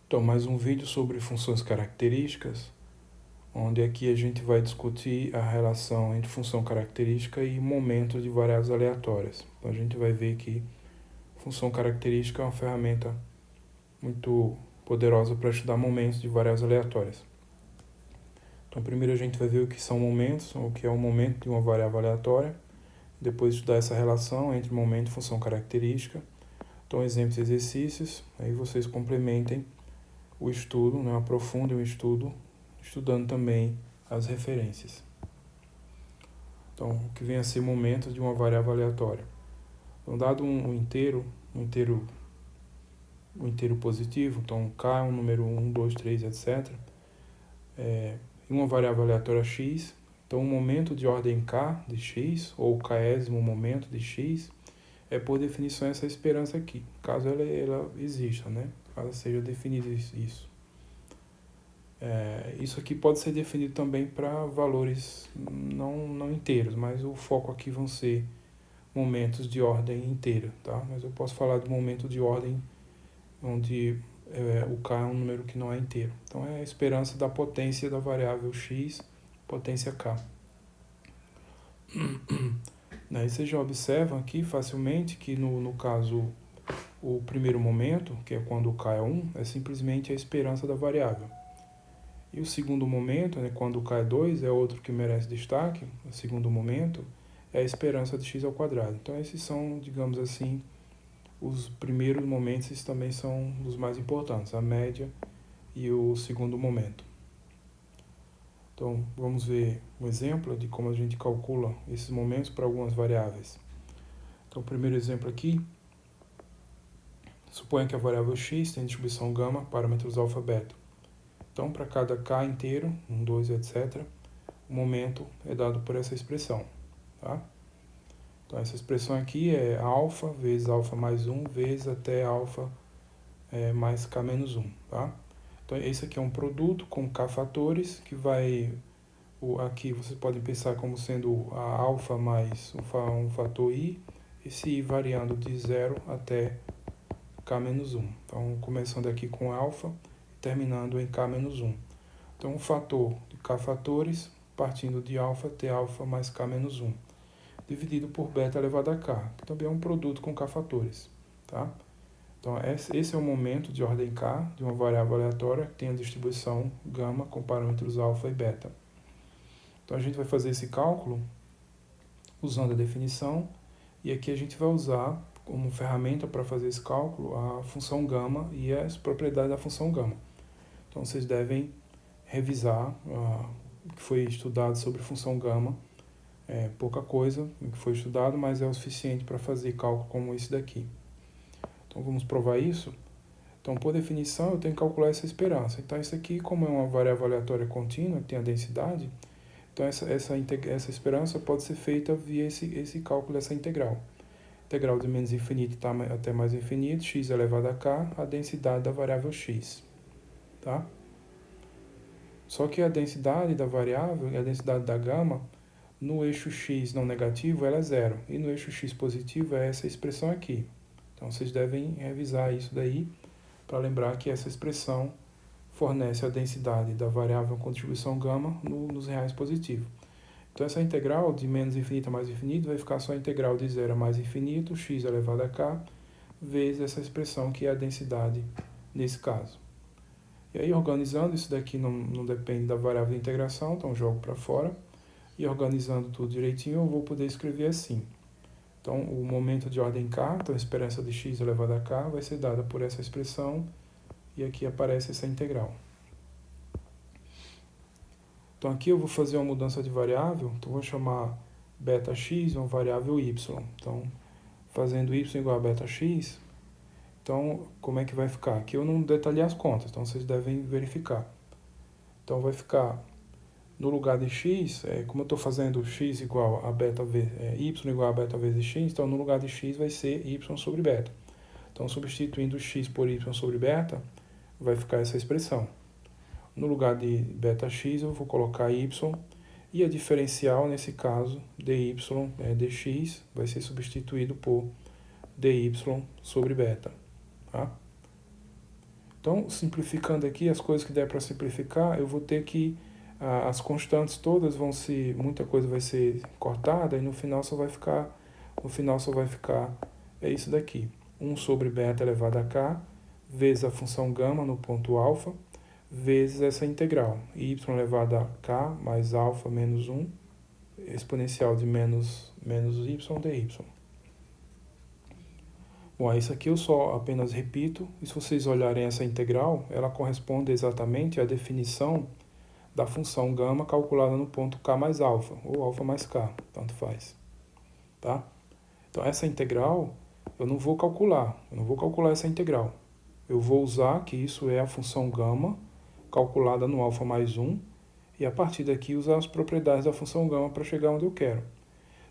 Então, mais um vídeo sobre funções características, onde aqui a gente vai discutir a relação entre função característica e momento de variáveis aleatórias. Então, a gente vai ver que função característica é uma ferramenta muito poderosa para estudar momentos de variáveis aleatórias. Então, primeiro a gente vai ver o que são momentos, o que é o momento de uma variável aleatória, depois estudar essa relação entre momento e função característica. Então, exemplos e exercícios, aí vocês complementem o estudo, né, aprofundem o estudo, estudando também as referências. Então, o que vem a ser momento de uma variável aleatória. Então, dado um inteiro positivo, então k é um número 1, 2, 3, etc., em uma variável aleatória x, então o momento de ordem k de x, ou o késimo momento de x, é por definição essa esperança aqui, caso ela exista, né? Caso seja definido isso. Isso aqui pode ser definido também para valores não inteiros, mas o foco aqui vão ser momentos de ordem inteira, tá? Mas eu posso falar do momento de ordem onde o k é um número que não é inteiro. Então é a esperança da potência da variável x, potência k. Aí você já observa aqui facilmente que no caso o primeiro momento, que é quando o k é 1, é simplesmente a esperança da variável. E o segundo momento, né, quando o k é 2, é outro que merece destaque. O segundo momento é a esperança de x ao quadrado. Então esses são, digamos assim, os primeiros momentos. Esses também são os mais importantes, a média e o segundo momento. Então vamos ver um exemplo de como a gente calcula esses momentos para algumas variáveis. Então o primeiro exemplo aqui, suponha que a variável x tem distribuição gama, parâmetros alfa, beta. Então, para cada k inteiro, 1, 2, etc., o momento é dado por essa expressão. Tá? Então, essa expressão aqui é alfa vezes alfa mais 1 vezes até alfa mais k menos 1. Tá? Então, esse aqui é um produto com k fatores, que vai... Aqui vocês podem pensar como sendo a alfa mais um fator i, esse i variando de 0 até k menos 1. Então, começando aqui com alfa, terminando em k menos 1. Então, o fator de k fatores, partindo de alfa, até alfa mais k menos 1, dividido por beta elevado a k, que também é um produto com k fatores. Tá? Então, esse é o momento de ordem k de uma variável aleatória que tem a distribuição gama com parâmetros alfa e beta. Então, a gente vai fazer esse cálculo usando a definição, e aqui a gente vai usar como ferramenta para fazer esse cálculo a função gama e as propriedades da função gama. Então, vocês devem revisar o que foi estudado sobre função gama. É pouca coisa o que foi estudado, mas é o suficiente para fazer cálculo como esse daqui. Então, vamos provar isso. Então, por definição, eu tenho que calcular essa esperança. Então, isso aqui, como é uma variável aleatória contínua, que tem a densidade, então essa esperança pode ser feita via esse cálculo dessa integral. Integral de menos infinito até mais infinito, x elevado a k, a densidade da variável x. Tá? Só que a densidade da variável e a densidade da gama, no eixo x não negativo, ela é zero. E no eixo x positivo é essa expressão aqui. Então, vocês devem revisar isso daí para lembrar que essa expressão fornece a densidade da variável com distribuição gama nos reais positivos. Então, essa integral de menos infinito a mais infinito vai ficar só a integral de 0 a mais infinito, x elevado a k, vezes essa expressão que é a densidade nesse caso. E aí, organizando, isso daqui não depende da variável de integração, então jogo para fora. E organizando tudo direitinho, eu vou poder escrever assim. Então, o momento de ordem k, então a esperança de x elevado a k, vai ser dada por essa expressão, e aqui aparece essa integral. Então, aqui eu vou fazer uma mudança de variável, então vou chamar beta-x uma variável y. Então, fazendo y igual a beta-x, então, como é que vai ficar? Aqui eu não detalhei as contas, então vocês devem verificar. Então, vai ficar, no lugar de x, como eu estou fazendo x igual a beta y igual a beta vezes x, então no lugar de x vai ser y sobre beta. Então, substituindo x por y sobre beta, vai ficar essa expressão. No lugar de beta-x, eu vou colocar y, e a diferencial, nesse caso, dy dx, vai ser substituído por dy sobre beta. Tá? Então, simplificando aqui, as coisas que der para simplificar, eu vou ter que, as constantes todas vão se, muita coisa vai ser cortada, e no final só vai ficar, é isso daqui, 1 sobre beta elevado a k, vezes a função gama no ponto alfa, vezes essa integral, y elevado a k mais alfa menos 1, exponencial de menos y dy. Bom, isso aqui eu só apenas repito, e se vocês olharem essa integral, ela corresponde exatamente à definição da função gama calculada no ponto k mais alfa, ou alfa mais k, tanto faz. Tá? Então essa integral, eu não vou calcular essa integral. Eu vou usar que isso é a função gama calculada no alfa mais 1, e a partir daqui usar as propriedades da função gama para chegar onde eu quero.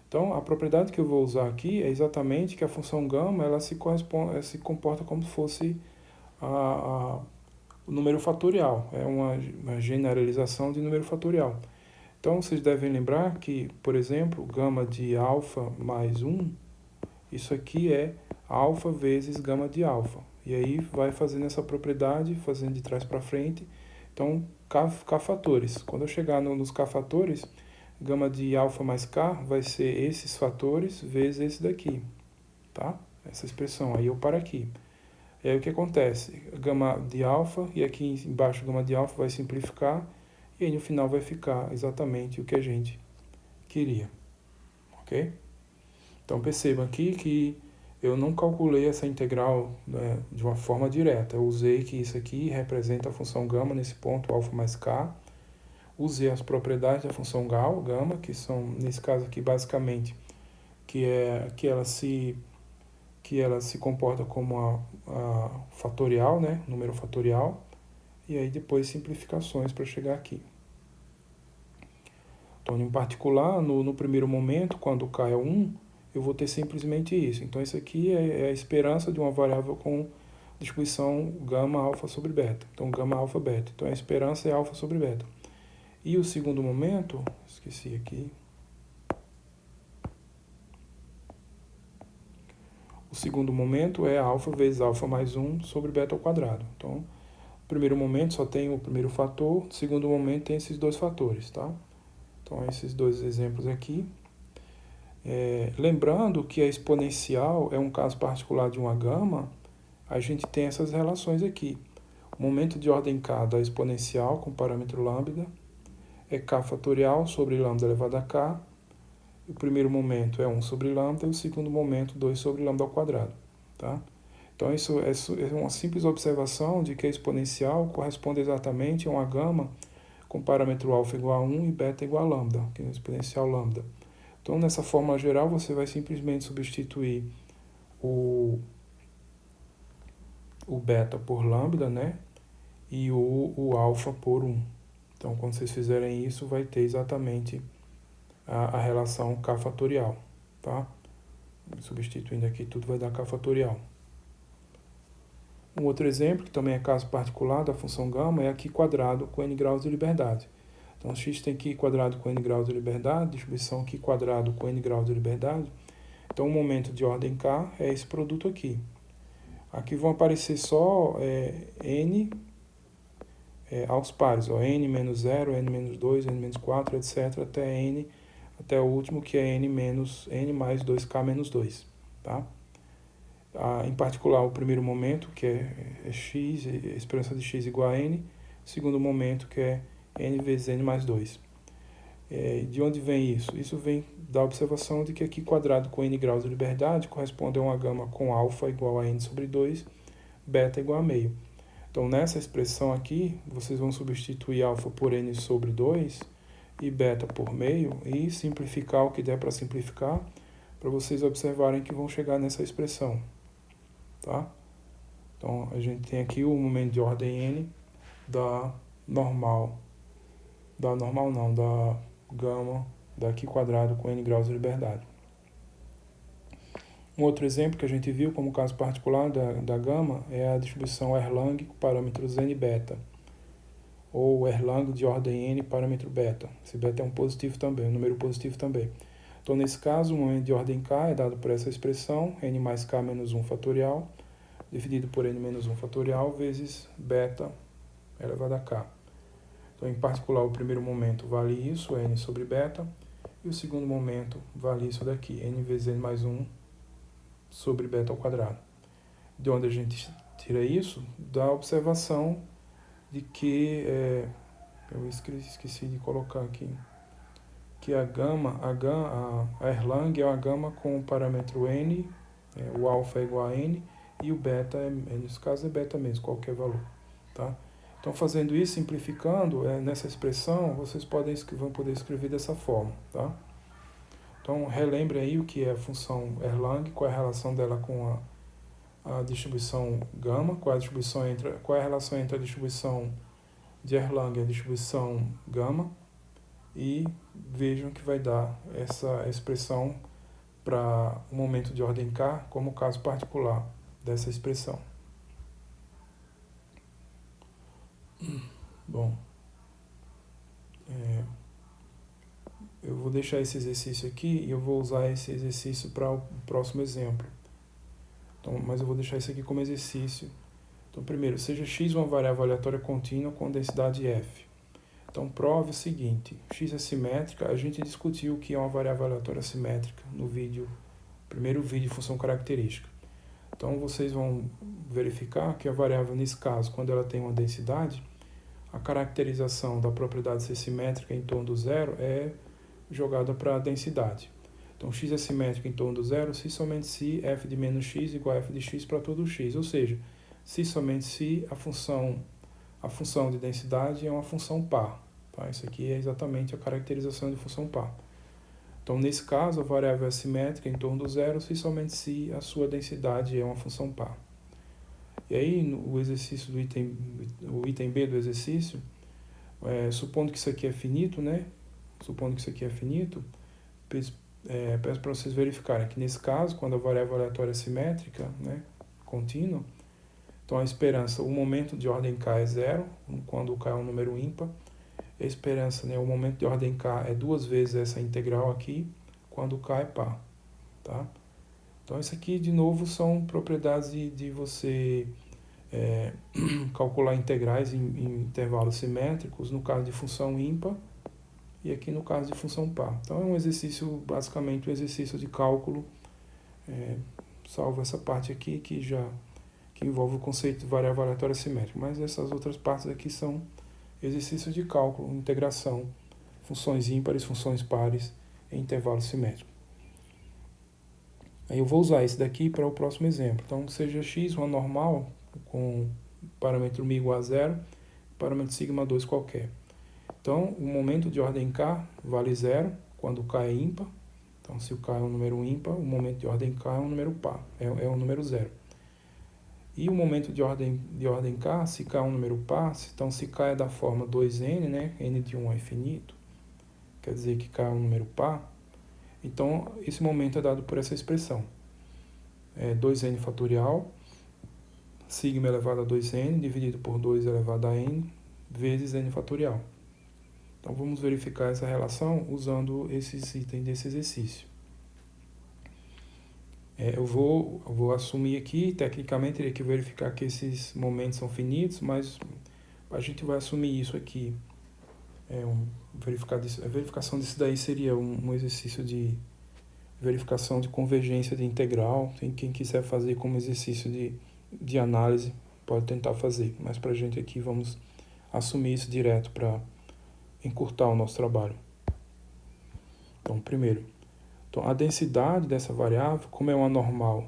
Então, a propriedade que eu vou usar aqui é exatamente que a função gama ela se comporta como se fosse o número fatorial. É uma generalização de número fatorial. Então, vocês devem lembrar que, por exemplo, gama de alfa mais 1, isso aqui é alfa vezes gama de alfa. E aí vai fazendo essa propriedade, fazendo de trás para frente. Então, k fatores. Quando eu chegar nos k fatores, gama de alfa mais k vai ser esses fatores vezes esse daqui, tá? Essa expressão, aí eu paro aqui. E aí o que acontece? Gama de alfa, e aqui embaixo gama de alfa vai simplificar, e aí no final vai ficar exatamente o que a gente queria, ok? Então percebam aqui que eu não calculei essa integral, né, de uma forma direta. Eu usei que isso aqui representa a função gama nesse ponto alfa mais k, usei as propriedades da função gama, que são, nesse caso aqui, basicamente, que ela se comporta como a fatorial, né? Número fatorial, e aí depois simplificações para chegar aqui. Então, em particular, no primeiro momento, quando k é 1, eu vou ter simplesmente isso. Então, isso aqui é a esperança de uma variável com distribuição gama alfa sobre beta. Então, gama alfa beta. Então, a esperança é alfa sobre beta. E o segundo momento, esqueci aqui. O segundo momento é alfa vezes alfa mais 1 sobre beta ao quadrado. Então, no primeiro momento só tem o primeiro fator, no segundo momento tem esses dois fatores, tá? Então, esses dois exemplos aqui. Lembrando que a exponencial é um caso particular de uma gama, a gente tem essas relações aqui. O momento de ordem k da exponencial com parâmetro lambda é k fatorial sobre lambda elevado a k. O primeiro momento é 1 sobre lambda e o segundo momento 2 sobre lambda ao quadrado. Tá? Então isso é uma simples observação de que a exponencial corresponde exatamente a uma gama com parâmetro alfa igual a 1 e beta igual a lambda, que é a exponencial lambda. Então nessa fórmula geral você vai simplesmente substituir o beta por lambda, né? E o alfa por 1. Então, quando vocês fizerem isso, vai ter exatamente a relação k fatorial, tá? Substituindo aqui tudo vai dar k fatorial. Um outro exemplo, que também é caso particular da função gama, é aqui quadrado com n graus de liberdade. Então, x tem aqui quadrado com n graus de liberdade, distribuição aqui quadrado com n graus de liberdade. Então, o momento de ordem k é esse produto aqui. Aqui vão aparecer só n aos pares, ó, n menos 0, n menos 2, n menos 4, etc. até o último, que é n mais 2k menos 2. Tá? Em particular, o primeiro momento, que é x, a esperança de x igual a n. O segundo momento, que é n vezes n mais 2. De onde vem isso? Isso vem da observação de que aqui quadrado com n graus de liberdade corresponde a uma gama com alfa igual a n sobre 2, beta igual a meio. Então, nessa expressão aqui, vocês vão substituir alfa por n sobre 2 e beta por meio e simplificar o que der para simplificar, para vocês observarem que vão chegar nessa expressão. Tá? Então, a gente tem aqui o momento de ordem n da gama daqui quadrado com n graus de liberdade. Um outro exemplo que a gente viu como caso particular da gama é a distribuição Erlang com parâmetros n beta, ou Erlang de ordem n parâmetro beta. Esse beta é um positivo também, um número positivo também. Então, nesse caso, o momento de ordem k é dado por essa expressão, n mais k menos 1 fatorial, dividido por n menos 1 fatorial vezes beta elevado a k. Então, em particular, o primeiro momento vale isso, n sobre beta, e o segundo momento vale isso daqui, n vezes n mais 1 sobre beta ao quadrado. De onde a gente tira isso? Da observação de que, eu esqueci de colocar aqui, que a Erlang é uma gama com o parâmetro n, o alfa é igual a n, e o beta, nesse caso é beta mesmo, qualquer valor. Tá? Então, fazendo isso, simplificando, nessa expressão, vocês vão poder escrever dessa forma. Tá? Então, relembre aí o que é a função Erlang, qual é a relação dela com a distribuição gama, qual é a relação entre a distribuição de Erlang e a distribuição gama, e vejam que vai dar essa expressão para o momento de ordem k como caso particular dessa expressão. Bom, eu vou deixar esse exercício aqui e eu vou usar esse exercício para o próximo exemplo. Então, mas eu vou deixar isso aqui como exercício. Então, primeiro, seja x uma variável aleatória contínua com densidade f. Então, prove o seguinte, x é simétrica, a gente discutiu o que é uma variável aleatória simétrica no primeiro vídeo de função característica. Então, vocês vão verificar que a variável, nesse caso, quando ela tem uma densidade, a caracterização da propriedade ser simétrica em torno do zero é jogada para a densidade. Então, x é simétrico em torno do zero se somente se f de menos x igual a f de x para todo x. Ou seja, se somente se a função de densidade é uma função par. Tá? Isso aqui é exatamente a caracterização de função par. Então, nesse caso, a variável é simétrica em torno do zero se somente se a sua densidade é uma função par. E aí, o exercício o item B do exercício, supondo que isso aqui é finito, né? Supondo que isso aqui é finito, peço para vocês verificarem que nesse caso, quando a variável aleatória é simétrica, né, contínua, então a esperança, o momento de ordem k é zero, quando o k é um número ímpar. A esperança, né, o momento de ordem k é duas vezes essa integral aqui, quando o k é par. Tá? Então isso aqui, de novo, são propriedades de você calcular integrais em intervalos simétricos, no caso de função ímpar, e aqui no caso de função par. Então é um exercício, basicamente um exercício de cálculo, salvo essa parte aqui que envolve o conceito de variável aleatória simétrica, mas essas outras partes aqui são exercícios de cálculo, integração, funções ímpares, funções pares em intervalo simétrico. Aí eu vou usar esse daqui para o próximo exemplo. Então, seja x uma normal com parâmetro μ igual a zero, parâmetro sigma 2 qualquer. Então, o momento de ordem k vale zero quando k é ímpar. Então, se o k é um número ímpar, o momento de ordem k é um número par, é um número zero. E o momento de ordem k, se k é um número par, então se k é da forma 2n, né, n de 1 é infinito, quer dizer que k é um número par, então esse momento é dado por essa expressão. 2n fatorial, sigma elevado a 2n, dividido por 2 elevado a n, vezes n fatorial. Então vamos verificar essa relação usando esses itens desse exercício. Eu vou assumir aqui, tecnicamente teria que verificar que esses momentos são finitos, mas a gente vai assumir isso aqui. A verificação disso daí seria um exercício de verificação de convergência de integral. Quem quiser fazer como exercício de análise pode tentar fazer, mas para a gente aqui vamos assumir isso direto para encurtar o nosso trabalho. Então, primeiro, então, a densidade dessa variável, como é uma normal,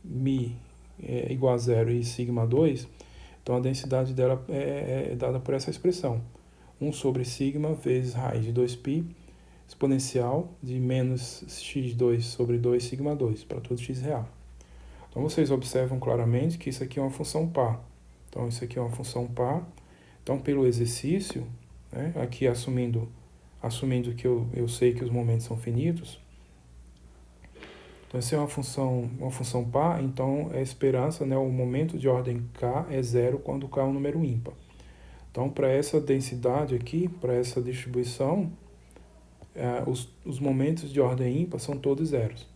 μ é igual a zero e sigma 2, então a densidade dela é dada por essa expressão. 1 sobre sigma vezes raiz de 2π, exponencial de menos x2 sobre 2 sigma 2, para todo x real. Então, vocês observam claramente que isso aqui é uma função par. Então, isso aqui é uma função par. Então, pelo exercício, né, aqui assumindo que eu sei que os momentos são finitos, então, se é uma função par, então a esperança, né, o momento de ordem k é zero quando k é um número ímpar. Então, para essa densidade aqui, para essa distribuição, os momentos de ordem ímpar são todos zeros.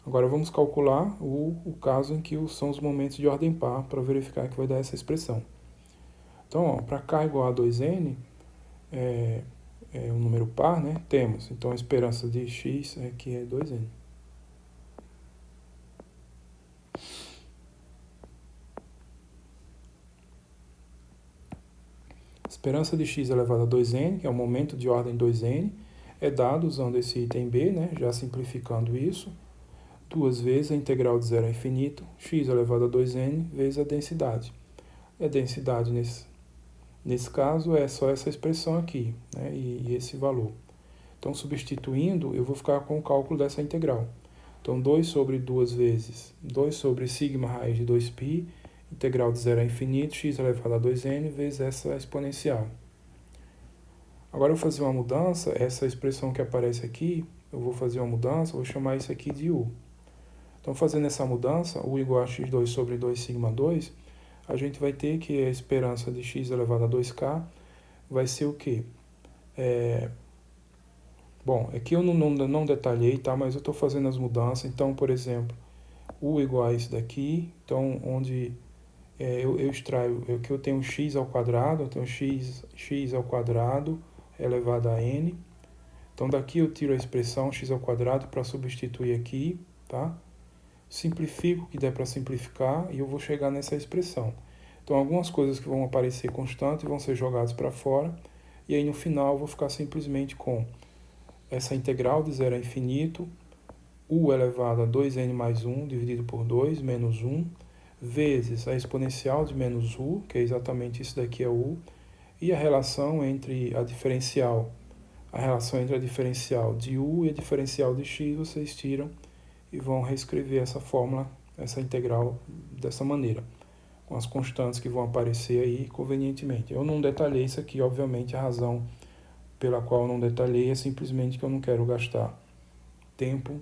Agora vamos calcular o caso em que são os momentos de ordem par para verificar que vai dar essa expressão. Então, para k igual a 2n, é um número par, né? Temos. Então, a esperança de x aqui é 2n. A esperança de x elevado a 2n, que é o momento de ordem 2n, é dado usando esse item b, né? Já simplificando isso, duas vezes a integral de 0 a infinito, x elevado a 2n vezes a densidade. E a densidade nesse caso é só essa expressão aqui, né? E esse valor. Então, substituindo, eu vou ficar com o cálculo dessa integral. Então, 2 sobre 2 vezes 2 sobre sigma raiz de 2π, integral de 0 a infinito, x elevado a 2n, vezes essa exponencial. Agora eu vou fazer uma mudança, essa expressão que aparece aqui, eu vou fazer uma mudança, vou chamar isso aqui de u. Então, fazendo essa mudança, u igual a x2 sobre 2 sigma 2, a gente vai ter que a esperança de x elevado a 2k vai ser o quê? Bom, aqui eu não detalhei, tá? Mas eu estou fazendo as mudanças. Então, por exemplo, u igual a isso daqui. Então, onde eu extraio, que eu tenho x ao quadrado, eu tenho x ao quadrado elevado a n. Então, daqui eu tiro a expressão x ao quadrado para substituir aqui, tá? Simplifico o que der para simplificar e eu vou chegar nessa expressão. Então, algumas coisas que vão aparecer constantes vão ser jogadas para fora. E aí, no final, eu vou ficar simplesmente com essa integral de 0 a infinito, u elevado a 2n mais 1 dividido por 2, menos 1, vezes a exponencial de menos u, que é exatamente isso daqui é u, e a relação entre a diferencial de u e a diferencial de x, vocês tiram e vão reescrever essa fórmula, essa integral dessa maneira, com as constantes que vão aparecer aí convenientemente. Eu não detalhei isso aqui, obviamente, a razão pela qual eu não detalhei é simplesmente que eu não quero gastar tempo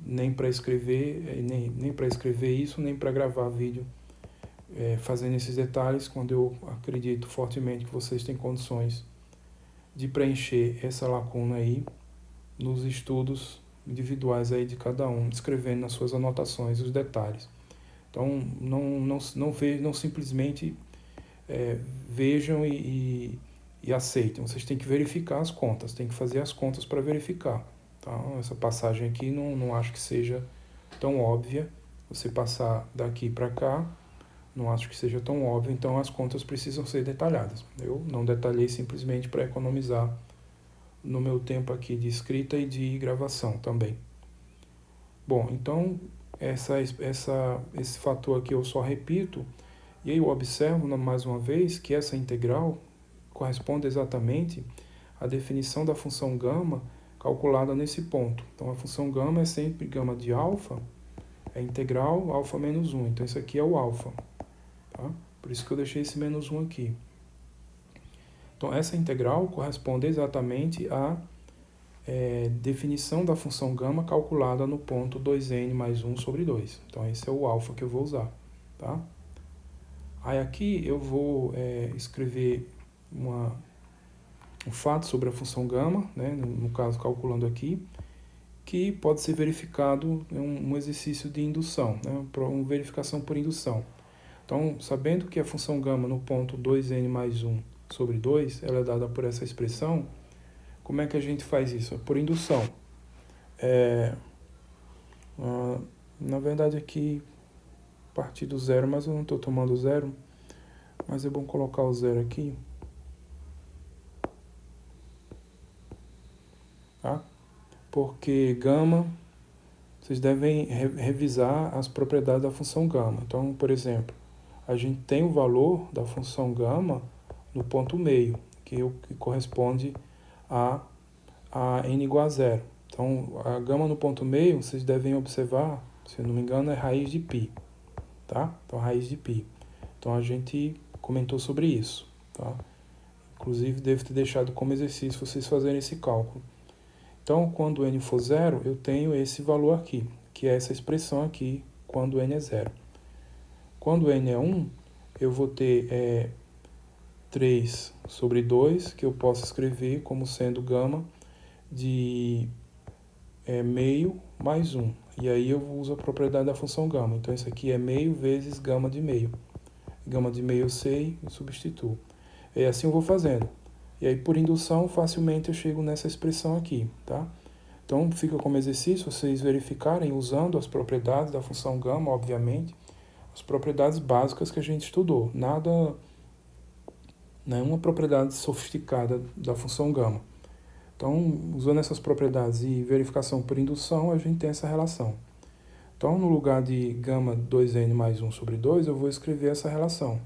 nem para escrever, nem para escrever isso, nem para gravar vídeo fazendo esses detalhes, quando eu acredito fortemente que vocês têm condições de preencher essa lacuna aí nos estudos individuais aí de cada um, escrevendo nas suas anotações os detalhes. Então, não simplesmente vejam e aceitem. Vocês têm que verificar as contas, têm que fazer as contas para verificar. Então, essa passagem aqui não acho que seja tão óbvia. Você passar daqui para cá, não acho que seja tão óbvio. Então, as contas precisam ser detalhadas. Eu não detalhei simplesmente para economizar no meu tempo aqui de escrita e de gravação também. Bom, então, esse fator aqui eu só repito. E aí eu observo mais uma vez que essa integral corresponde exatamente à definição da função gama calculada nesse ponto. Então, a função gama é sempre gama de alfa, é integral alfa menos 1. Então, isso aqui é o alfa. Tá? Por isso que eu deixei esse menos 1 aqui. Então, essa integral corresponde exatamente à definição da função gama calculada no ponto 2n mais 1 sobre 2. Então, esse é o alfa que eu vou usar. Tá? Aí aqui eu vou escrever um fato sobre a função gama, né, no caso calculando aqui, que pode ser verificado em um exercício de indução, né, uma verificação por indução. Então, sabendo que a função gama no ponto 2n mais 1 sobre 2, ela é dada por essa expressão, como é que a gente faz isso? Por indução. Na verdade aqui, a partir do zero, mas eu não estou tomando zero, mas é bom colocar o zero aqui. Tá? Porque gama, vocês devem revisar as propriedades da função gama. Então, por exemplo, a gente tem o valor da função gama no ponto meio, que corresponde a n igual a zero. Então, a gama no ponto meio, vocês devem observar, se eu não me engano, é raiz de π. Tá? Então, raiz de π. Então, a gente comentou sobre isso. Tá? Inclusive, devo ter deixado como exercício vocês fazerem esse cálculo. Então, quando n for zero, eu tenho esse valor aqui, que é essa expressão aqui, quando n é zero. Quando n é 1, eu vou ter 3 sobre 2, que eu posso escrever como sendo gama de meio mais 1. E aí eu uso a propriedade da função gama. Então isso aqui é meio vezes gama de meio. Gama de meio eu sei e substituo. E assim eu vou fazendo. E aí por indução facilmente eu chego nessa expressão aqui, tá? Então fica como exercício vocês verificarem usando as propriedades da função gama, obviamente, as propriedades básicas que a gente estudou. Nenhuma propriedade sofisticada da função gama. Então, usando essas propriedades e verificação por indução, a gente tem essa relação. Então, no lugar de gama 2n mais 1 sobre 2, eu vou escrever essa relação.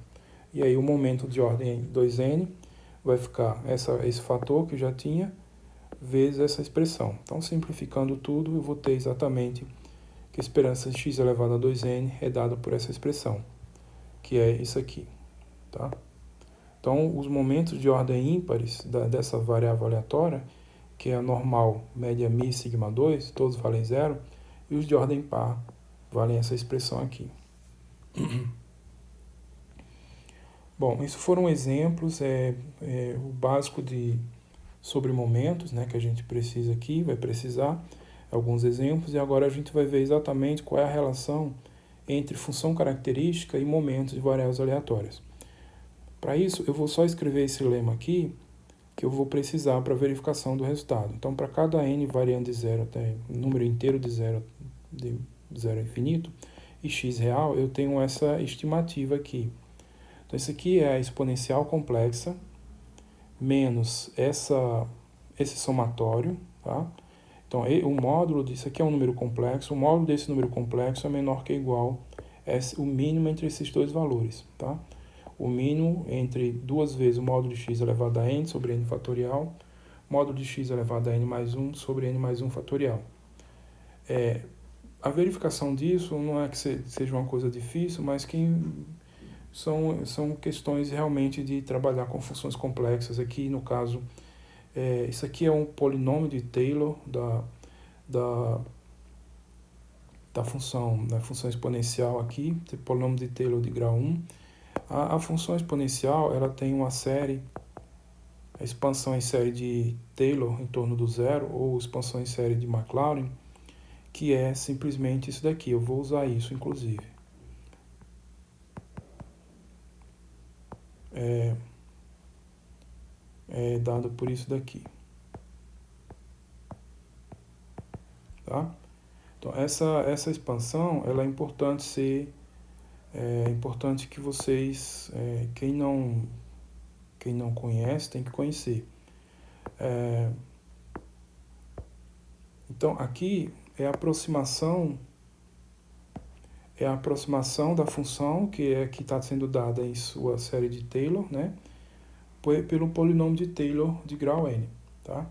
E aí o momento de ordem 2n vai ficar esse fator que eu já tinha, vezes essa expressão. Então, simplificando tudo, eu vou ter exatamente que a esperança de x elevado a 2n é dada por essa expressão, que é isso aqui, tá? Então, os momentos de ordem ímpares dessa variável aleatória, que é a normal, média mi, sigma 2, todos valem zero, e os de ordem par valem essa expressão aqui. Bom, isso foram exemplos, o básico sobre momentos, né, que a gente precisa aqui, vai precisar, alguns exemplos, e agora a gente vai ver exatamente qual é a relação entre função característica e momentos de variáveis aleatórias. Para isso, eu vou só escrever esse lema aqui, que eu vou precisar para verificação do resultado. Então, para cada n variando de zero até número inteiro de zero a infinito, e x real, eu tenho essa estimativa aqui. Então, isso aqui é a exponencial complexa, menos esse somatório, tá? Então, o módulo disso aqui é um número complexo, o módulo desse número complexo é menor que ou igual o mínimo entre esses dois valores, tá? O mínimo entre duas vezes o módulo de x elevado a n sobre n fatorial, módulo de x elevado a n mais 1 sobre n mais 1 fatorial. A verificação disso não é que seja uma coisa difícil, mas que são questões realmente de trabalhar com funções complexas. Aqui, no caso, isso aqui é um polinômio de Taylor da função exponencial aqui, polinômio de Taylor de grau 1. A função exponencial, ela tem uma série, a expansão em série de Taylor em torno do zero, ou expansão em série de Maclaurin, que é simplesmente isso daqui. Eu vou usar isso, inclusive. É dado por isso daqui. Tá? Então, essa expansão, ela é importante importante que vocês, quem não conhece, tem que conhecer. Então, aqui é a aproximação da função que está sendo dada em sua série de Taylor, né, pelo polinômio de Taylor de grau n. Tá?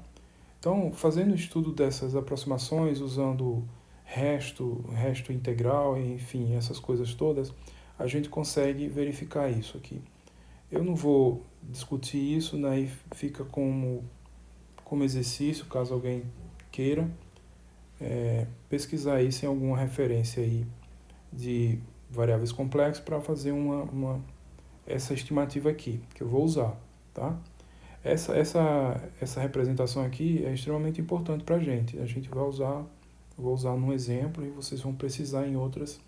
Então, fazendo o estudo dessas aproximações, usando resto integral, enfim, essas coisas todas, a gente consegue verificar isso aqui. Eu não vou discutir isso, né, fica como exercício, caso alguém queira pesquisar isso em alguma referência aí de variáveis complexas para fazer essa estimativa aqui, que eu vou usar, tá? Essa representação aqui é extremamente importante para a gente. A gente vou usar num exemplo e vocês vão precisar em outras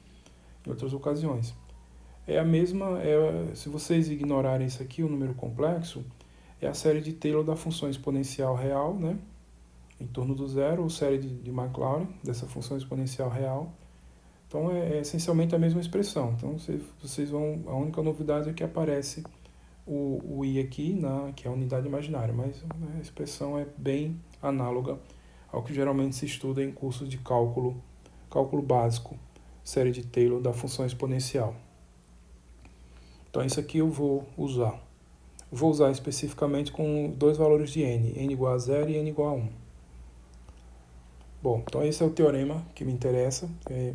ocasiões. É a mesma, se vocês ignorarem isso aqui, o número complexo, é a série de Taylor da função exponencial real, né, em torno do zero, ou série de Maclaurin, dessa função exponencial real. Então, é essencialmente a mesma expressão. Então, vocês vão, a única novidade é que aparece o i aqui, que é a unidade imaginária, mas a expressão é bem análoga ao que geralmente se estuda em cursos de cálculo básico, série de Taylor da função exponencial. Então, isso aqui eu vou usar. Vou usar especificamente com dois valores de n igual a 0 e n igual a 1. Bom, então esse é o teorema que me interessa,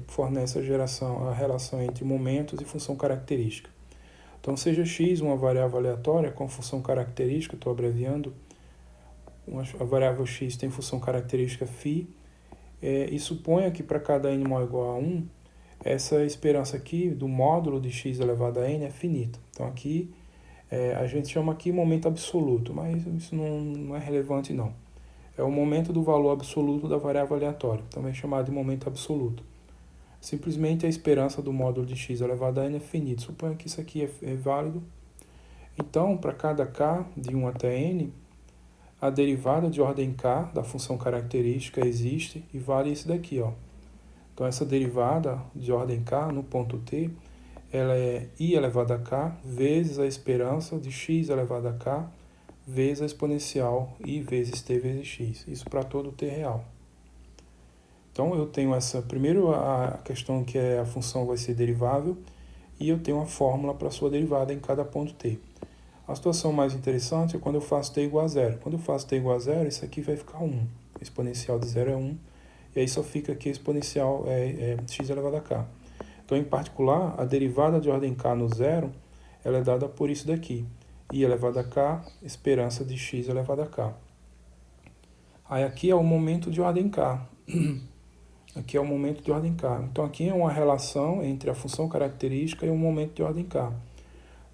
fornece a relação entre momentos e função característica. Então, seja x uma variável aleatória com função característica, estou abreviando, a variável x tem função característica φ, e suponha que para cada n maior ou igual a 1, essa esperança aqui do módulo de x elevado a n é finita. Então, aqui, a gente chama aqui momento absoluto, mas isso não é relevante, não. é o momento do valor absoluto da variável aleatória, também chamado de momento absoluto. Simplesmente a esperança do módulo de x elevado a n é finito. Suponha que isso aqui é válido. Então, para cada k de 1 até n, a derivada de ordem k da função característica existe e vale isso daqui, ó. Então, essa derivada de ordem k no ponto t, ela é i elevado a k vezes a esperança de x elevado a k vezes a exponencial i vezes t vezes x. Isso para todo t real. Então, eu tenho primeiro a questão que a função vai ser derivável e eu tenho a fórmula para a sua derivada em cada ponto t. A situação mais interessante é quando eu faço t igual a zero. Quando eu faço t igual a zero, isso aqui vai ficar 1. O exponencial de zero é 1. E aí só fica aqui a exponencial x elevado a k. Então, em particular, a derivada de ordem k no zero, ela é dada por isso daqui. I elevado a k, esperança de x elevado a k. Aí aqui é o momento de ordem k. Aqui é o momento de ordem k. Então, aqui é uma relação entre a função característica e o momento de ordem k.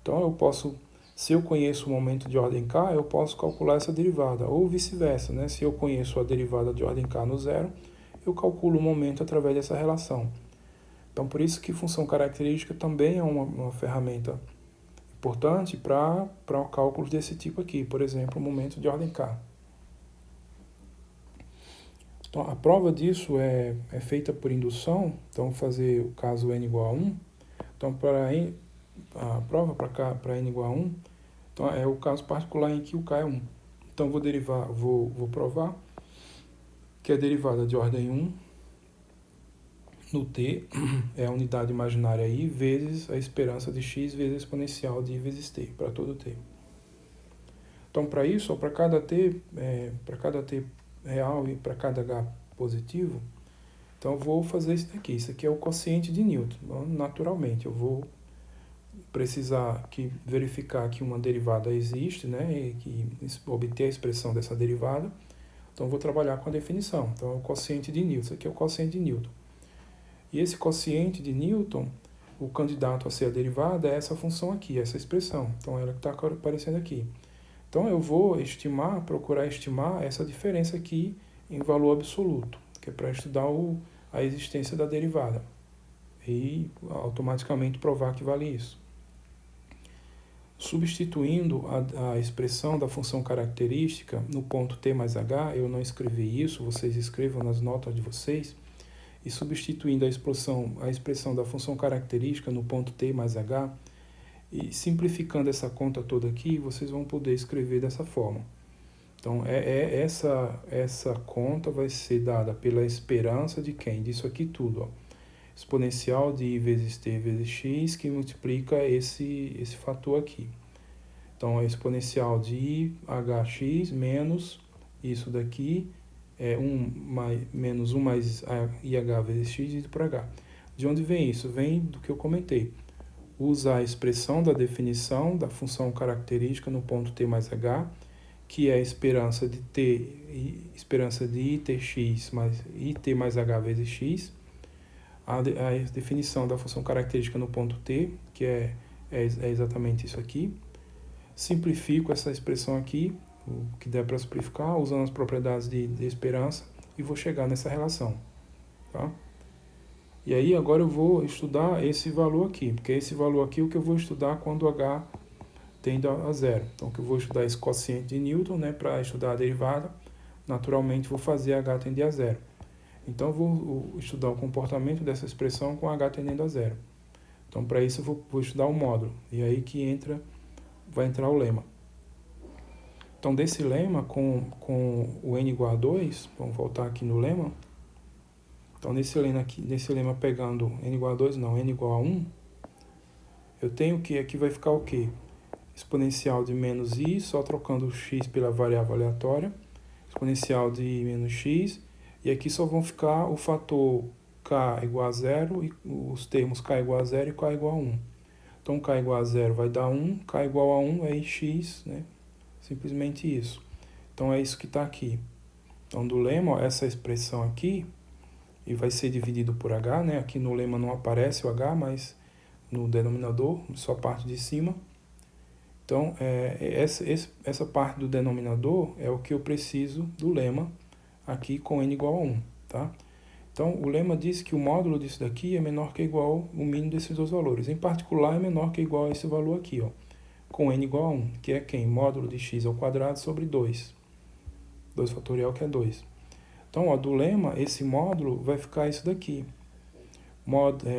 Então, eu posso... Se eu conheço o momento de ordem k, eu posso calcular essa derivada, ou vice-versa, né? Se eu conheço a derivada de ordem k no zero, eu calculo o momento através dessa relação. Então, por isso que função característica também é uma ferramenta importante para cálculos desse tipo aqui, por exemplo, o momento de ordem k. Então, a prova disso é feita por indução, então vou fazer o caso n igual a 1. Então, a prova para n igual a 1, então é o caso particular em que o k é 1. Então vou provar que a derivada de ordem 1 no t é a unidade imaginária i vezes a esperança de x vezes a exponencial de i vezes t, para todo t. Então, para isso, para cada t real e para cada h positivo, então eu vou fazer isso daqui. Isso aqui é o quociente de Newton. Então, naturalmente, eu vou precisar verificar que uma derivada existe, né, e que obter a expressão dessa derivada. Então, eu vou trabalhar com a definição. Então, é o quociente de Newton. Isso aqui é o quociente de Newton. E esse quociente de Newton, o candidato a ser a derivada é essa função aqui, essa expressão. Então, ela que está aparecendo aqui. Então, eu vou procurar estimar essa diferença aqui em valor absoluto, que é para estudar a existência da derivada. E automaticamente provar que vale isso. Substituindo a expressão da função característica no ponto t mais h, eu não escrevi isso, vocês escrevam nas notas de vocês, e substituindo a expressão da função característica no ponto t mais h, e simplificando essa conta toda aqui, vocês vão poder escrever dessa forma. Então, essa conta vai ser dada pela esperança de quem? Disso aqui tudo, ó. Exponencial de i vezes t vezes x, que multiplica esse fator aqui. Então, é exponencial de hx menos isso daqui, menos 1 mais ih vezes x dividido por h. De onde vem isso? Vem do que eu comentei. Usar a expressão da definição da função característica no ponto t mais h, que é a esperança de itx mais it mais h vezes x, a definição da função característica no ponto t, que é exatamente isso aqui. Simplifico essa expressão aqui, o que der para simplificar, usando as propriedades de esperança, e vou chegar nessa relação. Tá? E aí agora eu vou estudar esse valor aqui, porque esse valor aqui é o que eu vou estudar quando h tende a zero. Então, que eu vou estudar esse quociente de Newton, né, para estudar a derivada, naturalmente vou fazer h tender a zero. Então, eu vou estudar o comportamento dessa expressão com h tendendo a zero. Então, para isso, eu vou estudar o módulo. E aí que vai entrar o lema. Então, desse lema, com o n igual a 2, vamos voltar aqui no lema. Então, nesse lema pegando n igual a 2, não, n igual a 1, eu tenho que aqui vai ficar o quê? Exponencial de menos i, só trocando o x pela variável aleatória. Exponencial de menos x. E aqui só vão ficar o fator k igual a 0 e os termos k igual a 0 e k igual a 1. Então, k igual a 0 vai dar 1, k igual a 1 é x, né? Simplesmente isso. Então, é isso que está aqui. Então, do lema, ó, essa expressão aqui, e vai ser dividido por h, né? Aqui no lema não aparece o h, mas no denominador, só a parte de cima. Então, essa parte do denominador é o que eu preciso do lema aqui com n igual a 1, tá? Então, o lema diz que o módulo disso daqui é menor que ou igual ao mínimo desses dois valores. Em particular, é menor que ou igual a esse valor aqui, ó, com n igual a 1, que é quem? Módulo de x ao quadrado sobre 2. 2 fatorial, que é 2. Então, ó, do lema, esse módulo vai ficar isso daqui.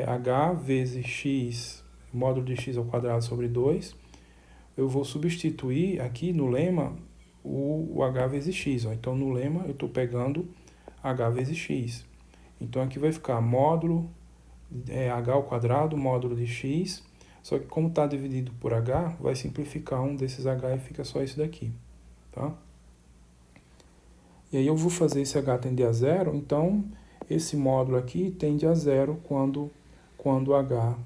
H vezes x, módulo de x ao quadrado sobre 2. Eu vou substituir aqui no lema o h vezes x. Ó. Então, no lema, eu estou pegando h vezes x. Então, aqui vai ficar módulo h ao quadrado, módulo de x. Só que como está dividido por h, vai simplificar um desses h e fica só isso daqui. Tá? E aí eu vou fazer esse h tender a zero. Então, esse módulo aqui tende a zero quando h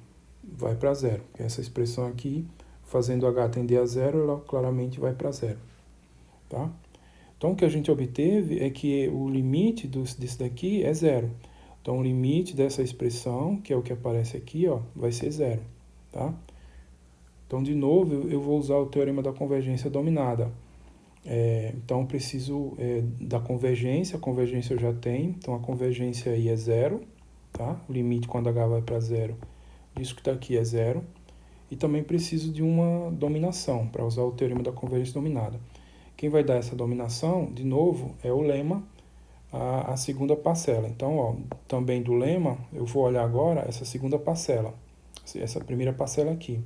vai para zero. Essa expressão aqui, fazendo h tender a zero, ela claramente vai para zero. Tá? Então, o que a gente obteve é que o limite disso daqui é zero. Então, o limite dessa expressão, que é o que aparece aqui, ó, vai ser zero. Tá? Então, de novo, eu vou usar o teorema da convergência dominada. Então, eu preciso da convergência. A convergência eu já tenho. Então, a convergência aí é zero. Tá? O limite quando h vai para zero, disso que está aqui é zero. E também preciso de uma dominação, para usar o teorema da convergência dominada. Quem vai dar essa dominação, de novo, é o lema, a segunda parcela. Então, ó, também do lema, eu vou olhar agora essa segunda parcela, essa primeira parcela aqui.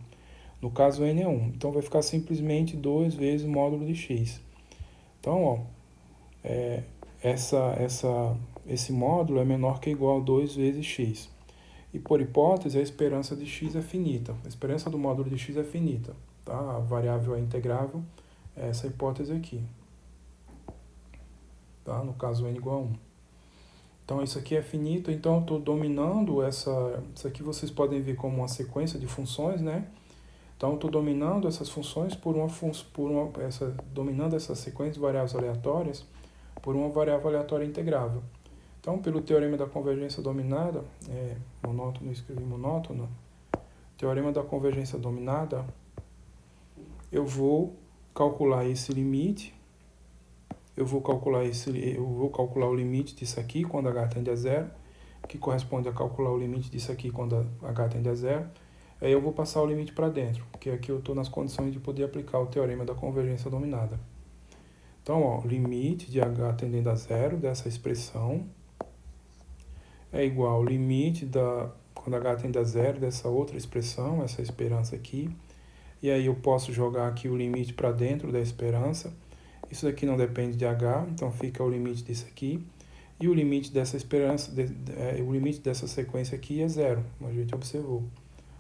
No caso, n é 1. Então, vai ficar simplesmente 2 vezes o módulo de x. Então, ó, esse módulo é menor que ou igual a 2 vezes x. E, por hipótese, a esperança de x é finita. A esperança do módulo de x é finita. Tá? A variável é integrável. É essa hipótese aqui. Tá? No caso, n igual a 1. Então, isso aqui é finito. Então, eu estou dominando essa... Isso aqui vocês podem ver como uma sequência de funções, né? Então, eu estou dominando essas funções dominando essas sequências de variáveis aleatórias por uma variável aleatória integrável. Então, pelo teorema da convergência dominada, monótono, escrevi monótono, teorema da convergência dominada, eu vou calcular esse limite, eu vou calcular o limite disso aqui quando h tende a zero, que corresponde a calcular o limite disso aqui quando h tende a zero. Aí eu vou passar o limite para dentro, porque aqui eu estou nas condições de poder aplicar o teorema da convergência dominada. Então, ó, limite de h tendendo a zero dessa expressão é igual ao limite quando h tende a zero dessa outra expressão, essa esperança aqui. E aí eu posso jogar aqui o limite para dentro da esperança. Isso aqui não depende de h, então fica o limite disso aqui. E o limite dessa esperança, o limite dessa sequência aqui é zero, como a gente observou.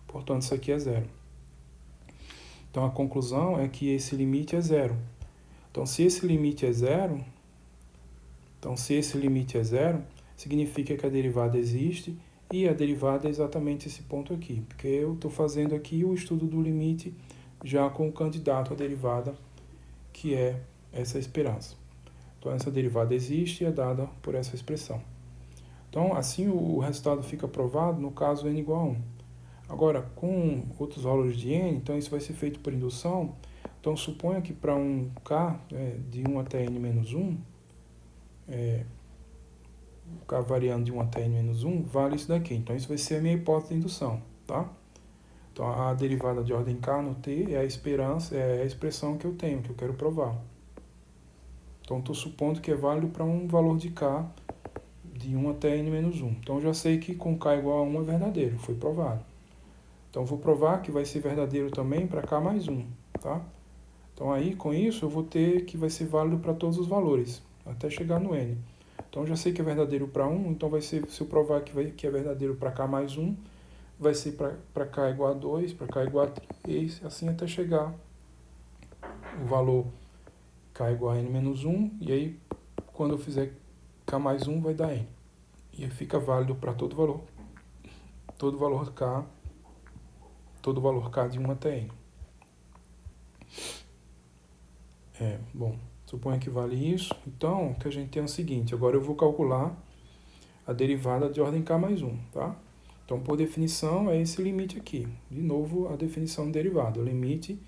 Portanto, isso aqui é zero. Então, a conclusão é que esse limite é zero. Então, se esse limite é zero, significa que a derivada existe, e a derivada é exatamente esse ponto aqui, porque eu estou fazendo aqui o estudo do limite já com o candidato à derivada, que é essa esperança. Então, essa derivada existe e é dada por essa expressão. Então, assim o resultado fica provado no caso n igual a 1. Agora, com outros valores de n, então isso vai ser feito por indução. Então, suponha que para um k, de 1 até n menos 1, k variando de 1 até n menos 1, vale isso daqui. Então, isso vai ser a minha hipótese de indução, tá? Então, a derivada de ordem k no t é a expressão que eu tenho, que eu quero provar. Então, estou supondo que é válido para um valor de k de 1 até n menos 1. Então, eu já sei que com k igual a 1 é verdadeiro, foi provado. Então, vou provar que vai ser verdadeiro também para k mais 1, tá? Então, aí, com isso, eu vou ter que vai ser válido para todos os valores, até chegar no n. Então, eu já sei que é verdadeiro para 1, então vai ser, se eu provar que é verdadeiro para k mais 1, vai ser para k igual a 2, para k igual a 3, assim até chegar o valor k igual a n menos 1, e aí, quando eu fizer k mais 1, vai dar n. E aí fica válido para todo valor k de 1 até n. Bom, suponha que vale isso. Então, o que a gente tem é o seguinte, agora eu vou calcular a derivada de ordem k mais 1, tá? Então, por definição, é esse limite aqui. De novo, a definição de derivada. O limite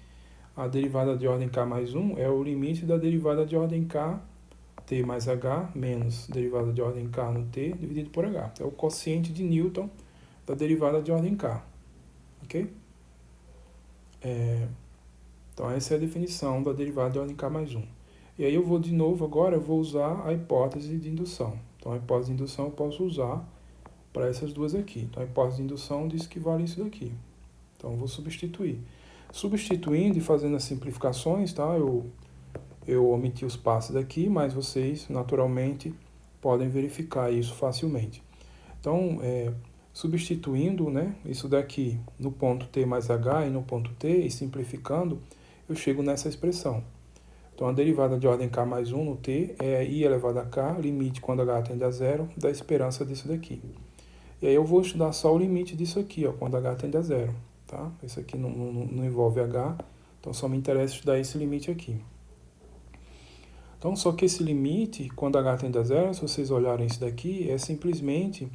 a derivada de ordem k mais 1 é o limite da derivada de ordem k, t mais h, menos derivada de ordem k no t, dividido por h. É o quociente de Newton da derivada de ordem k. Ok? Então, essa é a definição da derivada de ordem k mais 1. E aí eu vou de novo agora, eu vou usar a hipótese de indução. Então, a hipótese de indução eu posso usar para essas duas aqui. Então, a hipótese de indução diz que vale isso daqui. Então, eu vou substituir. Substituindo e fazendo as simplificações, tá? Eu omiti os passos daqui, mas vocês, naturalmente, podem verificar isso facilmente. Então, substituindo, né, isso daqui no ponto t mais h e no ponto t, e simplificando, eu chego nessa expressão. Então, a derivada de ordem k mais 1 no t é i elevado a k, limite quando h tende a zero, da esperança disso daqui. E aí eu vou estudar só o limite disso aqui, ó, quando h tende a zero. Tá? Isso aqui não envolve h, então só me interessa estudar esse limite aqui. Então, só que esse limite, quando h tende a zero, se vocês olharem isso daqui, é simplesmente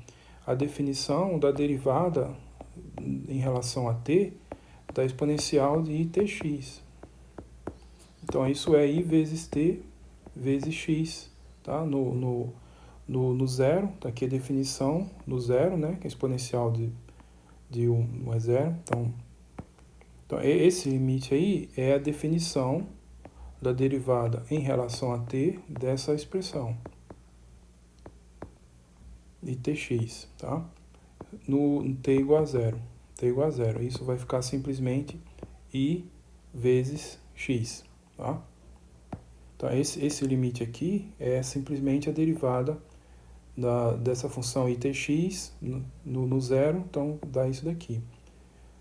a definição da derivada em relação a t da exponencial de itx. Então, isso é i vezes t vezes x, tá? No zero, tá aqui a definição no zero, né? Que é exponencial de 1 é zero. Então, esse limite aí é a definição da derivada em relação a t dessa expressão de tx, tá? No t igual a zero. T igual a zero. Isso vai ficar simplesmente i vezes x, tá? Então, esse limite aqui é simplesmente a derivada dessa função itx no zero, então dá isso daqui.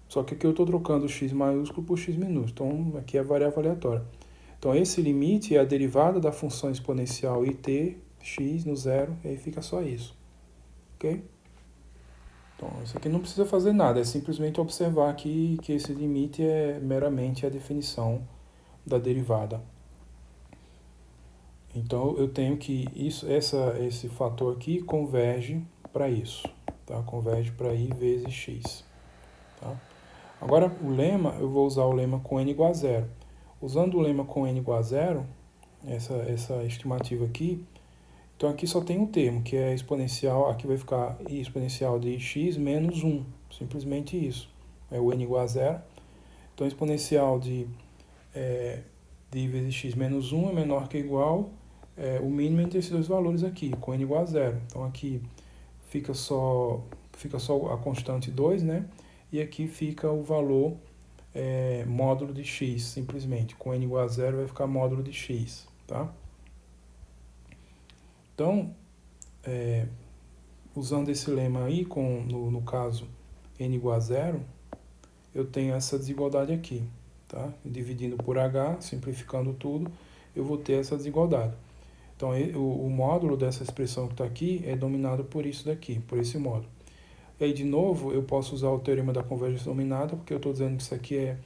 Só que aqui eu estou trocando o x maiúsculo por x minúsculo, então aqui é variável aleatória. Então, esse limite é a derivada da função exponencial itx no zero, e aí fica só isso. Ok? Então, isso aqui não precisa fazer nada, é simplesmente observar aqui que esse limite é meramente a definição da derivada. Então, eu tenho que esse fator aqui converge para isso, tá? Converge para i vezes x. Tá? Agora, o lema, eu vou usar o lema com n igual a zero. Usando o lema com n igual a zero, essa estimativa aqui, então aqui só tem um termo, que é exponencial, aqui vai ficar i exponencial de x menos 1, simplesmente isso. É o n igual a zero. Então, exponencial de i vezes x menos 1 é menor que ou igual o mínimo entre esses dois valores aqui, com n igual a zero. Então, aqui fica só a constante 2, né? E aqui fica o valor módulo de x, simplesmente. Com n igual a zero vai ficar módulo de x, tá? Então, usando esse lema aí, no caso n igual a zero, eu tenho essa desigualdade aqui, tá? Dividindo por h, simplificando tudo, eu vou ter essa desigualdade. Então, o módulo dessa expressão que está aqui é dominado por isso daqui, por esse módulo. E aí, de novo, eu posso usar o teorema da convergência dominada, porque eu estou dizendo que isso aqui é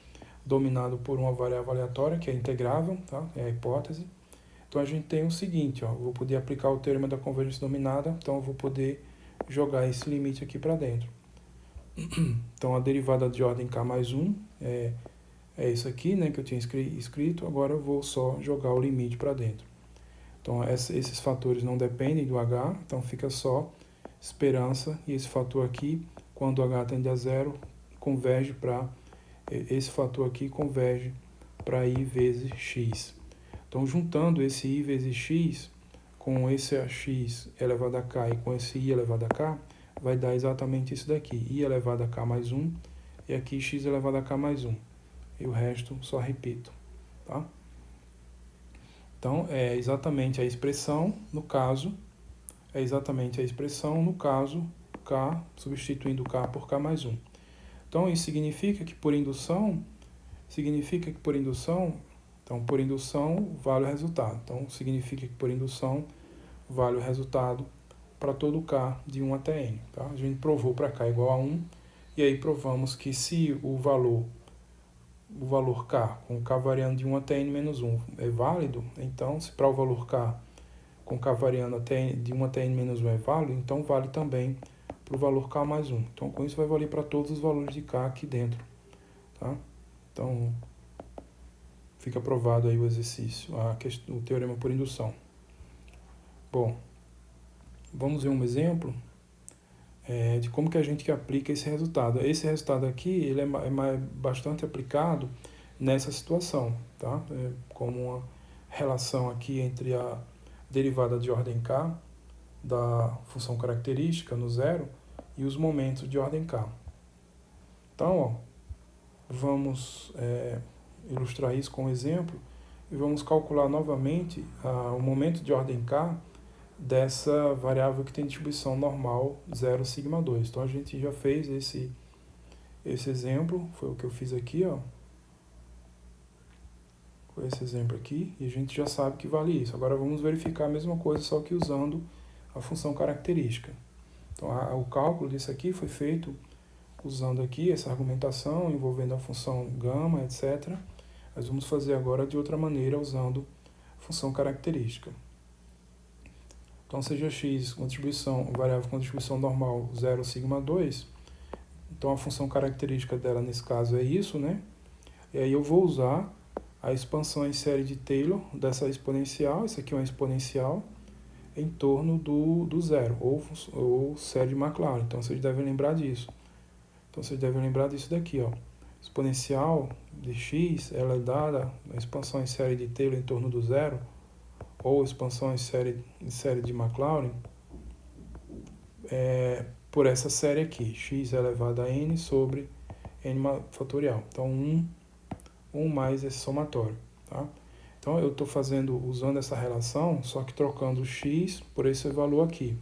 dominado por uma variável aleatória, que é integrável, tá? É a hipótese. Então, a gente tem o seguinte, ó, eu vou poder aplicar o teorema da convergência dominada, então eu vou poder jogar esse limite aqui para dentro. Então, a derivada de ordem k mais 1 é isso aqui, né, que eu tinha escrito, agora eu vou só jogar o limite para dentro. Então, esses fatores não dependem do h, então fica só esperança, e esse fator aqui, quando h tende a zero, converge para, esse fator aqui converge para i vezes x. Então, juntando esse i vezes x com esse x elevado a k e com esse i elevado a k, vai dar exatamente isso daqui, i elevado a k mais 1, e aqui x elevado a k mais 1. E o resto só repito, tá? Então, é exatamente a expressão, no caso, k, substituindo k por k mais 1. Então, isso significa que por indução, então, por indução vale o resultado. Então, significa que por indução vale o resultado para todo k de 1 até n. Tá? A gente provou para k igual a 1, e aí provamos que se o valor k, com k variando de 1 até n menos 1 é válido, então, se para o valor k com k variando de 1 até n menos 1 é válido, então vale também para o valor k mais 1. Então, com isso vai valer para todos os valores de k aqui dentro. Tá? Então, fica provado aí o exercício, o teorema por indução. Bom, vamos ver um exemplo de como que a gente aplica esse resultado. Esse resultado aqui ele é bastante aplicado nessa situação, tá? Como uma relação aqui entre a derivada de ordem k da função característica no zero e os momentos de ordem k. Então, ó, vamos ilustrar isso com um exemplo e vamos calcular novamente o momento de ordem k dessa variável que tem distribuição normal 0, sigma 2. Então, a gente já fez esse exemplo, foi o que eu fiz aqui, ó. Foi esse exemplo aqui, e a gente já sabe que vale isso. Agora, vamos verificar a mesma coisa, só que usando a função característica. Então, o cálculo disso aqui foi feito usando aqui essa argumentação, envolvendo a função gama, etc. Nós vamos fazer agora de outra maneira, usando a função característica. Então, seja x com distribuição, variável com distribuição normal 0, sigma 2, então a função característica dela nesse caso é isso, né? E aí eu vou usar a expansão em série de Taylor dessa exponencial, isso aqui é uma exponencial, em torno do zero, ou série de Maclaurin. Então, vocês devem lembrar disso. Então, vocês devem lembrar disso daqui, ó. Exponencial de x, ela é dada a expansão em série de Taylor em torno do zero, ou expansão em série de Maclaurin, por essa série aqui, x elevado a n sobre n fatorial. Então, 1 mais esse somatório, tá? Então, eu estou usando essa relação, só que trocando x por esse valor aqui.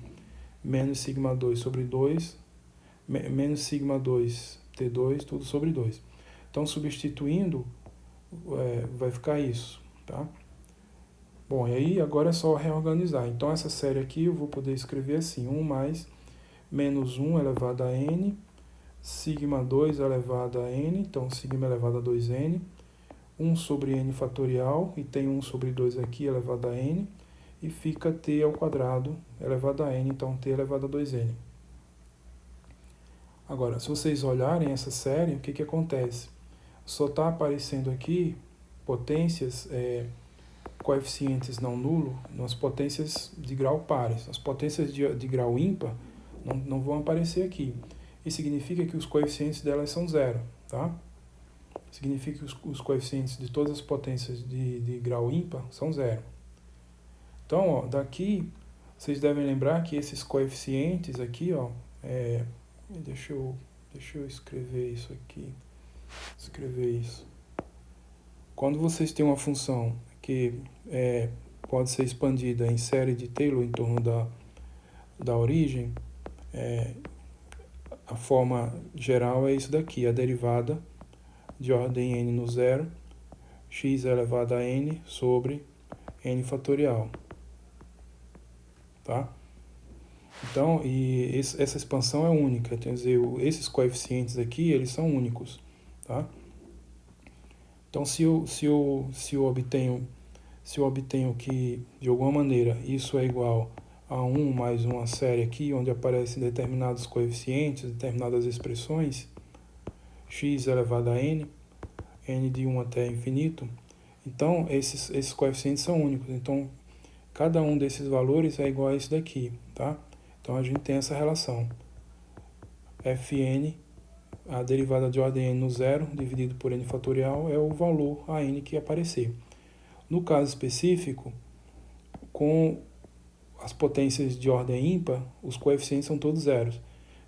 Menos sigma 2 sobre 2, menos sigma 2 T2, tudo sobre 2. Então, substituindo, vai ficar isso, tá? Bom, e aí agora é só reorganizar. Então, essa série aqui eu vou poder escrever assim, 1 mais menos 1 elevado a n, sigma 2 elevado a n, então sigma elevado a 2n, 1 sobre n fatorial, e tem 1 sobre 2 aqui elevado a n, e fica t ao quadrado elevado a n, então t elevado a 2n. Agora, se vocês olharem essa série, o que acontece? Só está aparecendo aqui potências, coeficientes não nulo, nas potências de grau pares. As potências de grau ímpar não vão aparecer aqui. Isso significa que os coeficientes delas são zero, tá? Significa que os coeficientes de todas as potências de grau ímpar são zero. Então, ó, daqui, vocês devem lembrar que esses coeficientes aqui, ó, deixa eu escrever isso aqui. Quando vocês têm uma função que pode ser expandida em série de Taylor em torno da origem, a forma geral é isso daqui, a derivada de ordem n no zero, x elevado a n sobre n fatorial, tá? Então, essa expansão é única, quer dizer, esses coeficientes aqui, eles são únicos, tá? Então, se eu obtenho que, de alguma maneira, isso é igual a 1 mais uma série aqui, onde aparecem determinados coeficientes, determinadas expressões, x elevado a n de 1 até infinito, então esses coeficientes são únicos. Então, cada um desses valores é igual a isso daqui, tá? Então, a gente tem essa relação. Fn, a derivada de ordem n no zero, dividido por n fatorial, é o valor a n que aparecer. No caso específico, com as potências de ordem ímpar, os coeficientes são todos zeros.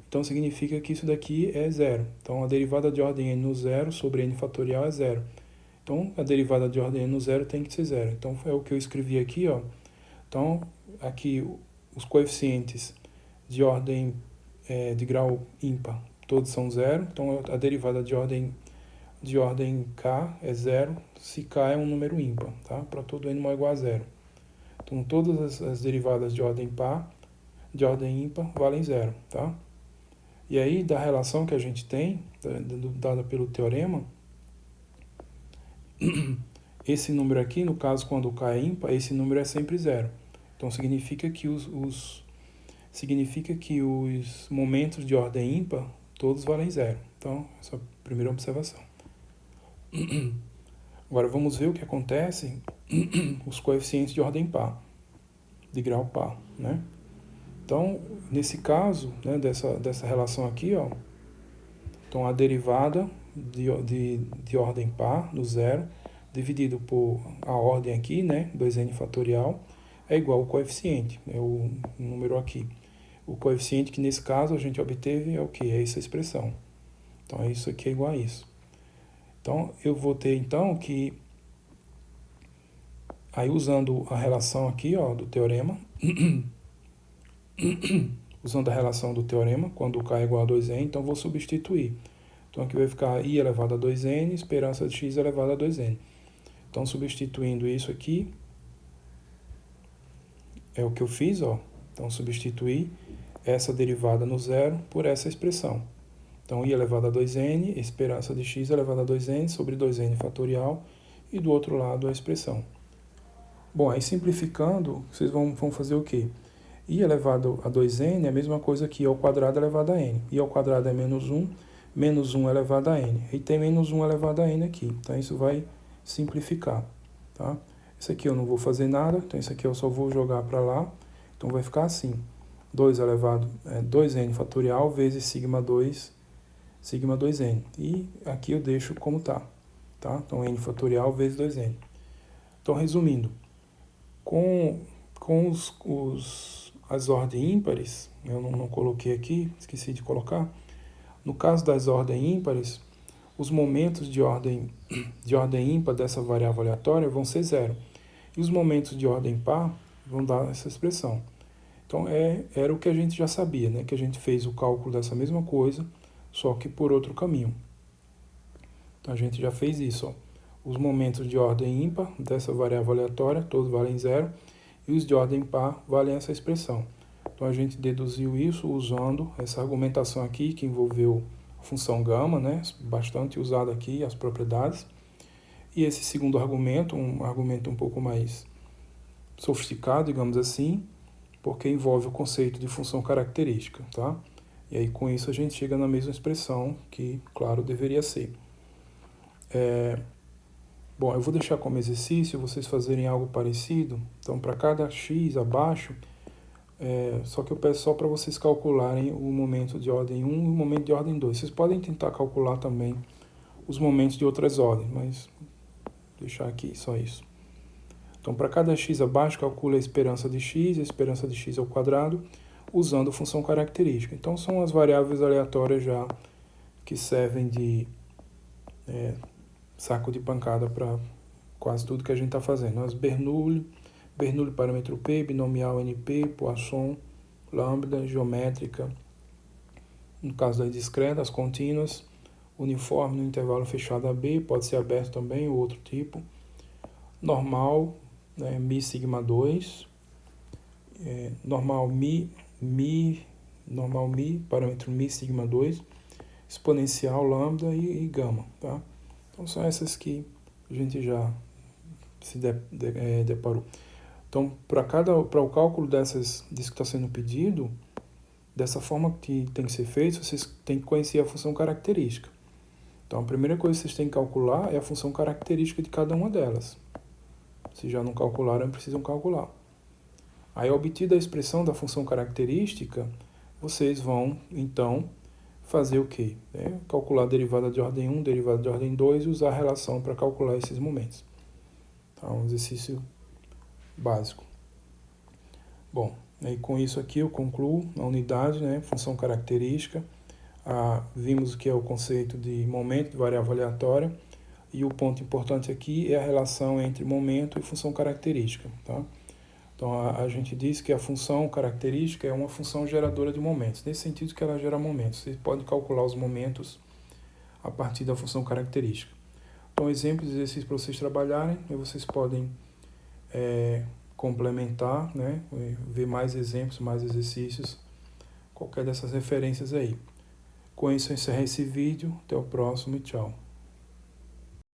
Então, significa que isso daqui é zero. Então, a derivada de ordem n no zero sobre n fatorial é zero. Então, a derivada de ordem n no zero tem que ser zero. Então, é o que eu escrevi aqui, ó. Então, aqui, os coeficientes de ordem de grau ímpar, todos são zero. Então, a derivada de ordem k é zero, se k é um número ímpar, tá? Para todo n maior ou igual a zero. Então, todas as derivadas de ordem ímpar valem zero, tá? E aí, da relação que a gente tem, dada pelo teorema, esse número aqui, no caso, quando o k é ímpar, esse número é sempre zero. Então, significa que os momentos de ordem ímpar, todos valem zero. Então, essa é a primeira observação. Agora vamos ver o que acontece os coeficientes de ordem par, de grau par, né? Então, nesse caso, né, dessa relação aqui, ó, então a derivada de ordem par, do zero, dividido por a ordem aqui, né, 2n fatorial, é igual ao coeficiente, é o número aqui. O coeficiente que nesse caso a gente obteve é o que? É essa expressão. Então, isso aqui é igual a isso. Então, eu vou ter, então, que... Aí, usando a relação aqui, ó, do teorema, usando a relação do teorema, quando k é igual a 2n, então vou substituir. Então, aqui vai ficar i elevado a 2n, esperança de x elevado a 2n. Então, substituindo isso aqui, é o que eu fiz, ó. Então, substituir essa derivada no zero por essa expressão. Então, i elevado a 2n, esperança de x elevado a 2n sobre 2n fatorial, e do outro lado a expressão. Bom, aí simplificando, vocês vão fazer o quê? I elevado a 2n é a mesma coisa que i ao quadrado elevado a n. I ao quadrado é menos 1 elevado a n. E tem menos 1 elevado a n aqui. Então, isso vai simplificar, tá? Isso aqui eu não vou fazer nada, então isso aqui eu só vou jogar para lá. Então, vai ficar assim, 2n fatorial vezes sigma 2n. E aqui eu deixo como tá? Então, n fatorial vezes 2n. Então, resumindo, com as ordens ímpares, eu não coloquei aqui, esqueci de colocar. No caso das ordens ímpares, os momentos de ordem ímpar dessa variável aleatória vão ser zero. E os momentos de ordem par vão dar essa expressão. Então, era o que a gente já sabia, né? Que a gente fez o cálculo dessa mesma coisa, só que por outro caminho. Então, a gente já fez isso, ó. Os momentos de ordem ímpar dessa variável aleatória, todos valem zero, e os de ordem par valem essa expressão. Então, a gente deduziu isso usando essa argumentação aqui, que envolveu a função gama, né? Bastante usada aqui, as propriedades. E esse segundo argumento, um argumento um pouco mais sofisticado, digamos assim, porque envolve o conceito de função característica, tá? E aí, com isso, a gente chega na mesma expressão que, claro, deveria ser. Bom, eu vou deixar como exercício vocês fazerem algo parecido. Então, para cada x abaixo, só que eu peço só para vocês calcularem o momento de ordem 1 e o momento de ordem 2. Vocês podem tentar calcular também os momentos de outras ordens, mas vou deixar aqui só isso. Então, para cada x abaixo, calcule a esperança de x ao quadrado, usando a função característica. Então, são as variáveis aleatórias já que servem de saco de pancada para quase tudo que a gente está fazendo. As Bernoulli parâmetro P, binomial NP, Poisson, lambda, geométrica, no caso das discretas, contínuas, uniforme no intervalo fechado AB, pode ser aberto também, ou outro tipo, normal, né, mi sigma 2, normal mi, parâmetro mi sigma 2, exponencial lambda e gama, tá? Então, são essas que a gente já se deparou. Então, para o cálculo disso que está sendo pedido, dessa forma que tem que ser feito, vocês têm que conhecer a função característica. Então, a primeira coisa que vocês têm que calcular é a função característica de cada uma delas. Se já não calcularam, precisam calcular. Aí, obtida a expressão da função característica, vocês vão, então, fazer o quê? Calcular a derivada de ordem 1, derivada de ordem 2 e usar a relação para calcular esses momentos. Então, um exercício básico. Bom, aí com isso aqui eu concluo a unidade, né? Função característica. Vimos o que é o conceito de momento de variável aleatória. E o ponto importante aqui é a relação entre momento e função característica, tá? Então, a gente diz que a função característica é uma função geradora de momentos. Nesse sentido que ela gera momentos. Vocês podem calcular os momentos a partir da função característica. Então, exemplos de exercícios para vocês trabalharem. E vocês podem complementar, né? Ver mais exemplos, mais exercícios. Qualquer dessas referências aí. Com isso, eu encerro esse vídeo. Até o próximo e tchau.